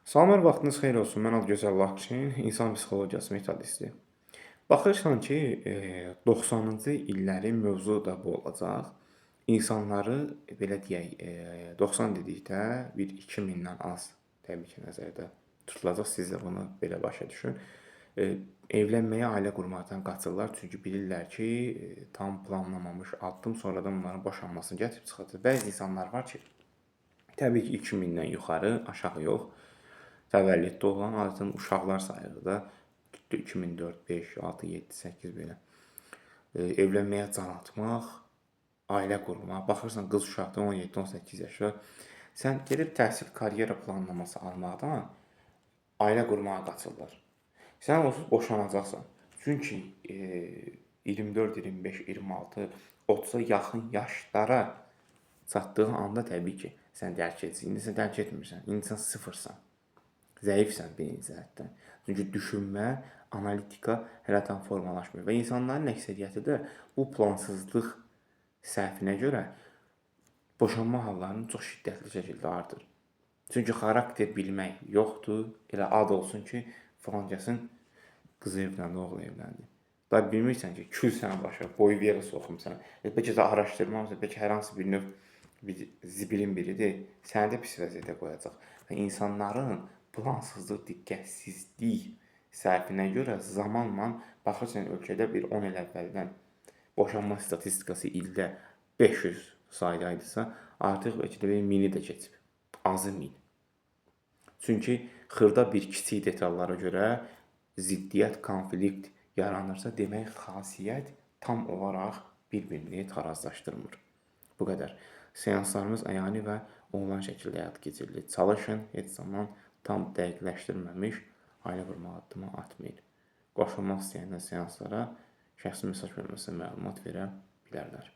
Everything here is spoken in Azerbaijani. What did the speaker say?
Salamlar, vaxtınız xeyir olsun. Mən Adgözəl Lakçın, insan psixologiyası metodisti. Baxırsan ki, 90-cı illərin mövzu da bu olacaq. İnsanları belə deyək, 90 dedikdə bir 2000-dən az təbii ki, nəzərdə tutulacaq. Siz də bunu belə başa düşün. Evlənməyə, ailə qurmaqdan qaçırlar, çünki bilirlər ki, tam planlamamış addım sonradan onların boşanmasını gətirib çıxacaq. Bəzi insanlar var ki, təbii ki, 2000-dən yuxarı, aşağı yox. Təvəllüddə olan adətən uşaqlar sayığı da 2004, 5, 6, 7, 8 belə. Evlənməyə can atmaq, ailə qurmaq. Baxırsan qız uşaqda 17-18 yaşda. Sən gedib təhsil, karyera planlaması almaqdan ailə qurmağa qaçırlar. Sən onsuz boşanacaqsan. Çünki 24, 25, 26, 30-a yaxın yaşlara çatdığın anda təbii ki, sən dərk edəcəksən. İndi sən dərk etmirsən. İndi sən sıfırsan. Zəifsən birinci cəhətdən. Çünki düşünmə, analitika hələ tam formalaşmır və insanların əksəriyyəti də bu plansızlıq səhvinə görə boşanma hallarını çox şiddətli şəkildə artır. Çünki xarakter bilmək yoxdur. Elə ad olsun ki, filankəsin qızı evləndi, oğlu evləndi. Da bilmirsən ki, kül sənə başa, boyu bir yerə soxumsan. Bəlkə də araşdırmamısan, bəlkə hər hansı bir növ bir zibilin biridir, səni də pis vəziyyətə qoyacaq. Və insanların plansızlıq, diqqətsizlik səhvinə görə zamanla baxırsan ölkədə bir 10 il əvvəldən boşanma statistikası ildə 500 saydaydısa, artıq bəlkə də 1000-i də keçib. Azı 1000. Çünki xırda bir kiçik detallara görə ziddiyyət, konflikt yaranırsa, demək xasiyyət tam olaraq bir-birini tarazlaşdırmır. Bu qədər. Seanslarımız əyani və onlayn şəkildə həyata keçirilir. Çalışın, heç zaman tam dəqiqləşdirməmiş ailə qurma addımı atmayın. Qoşulmaq istəyənlər seanslara şəxsi mesaj bölməsinə məlumat verə bilərlər.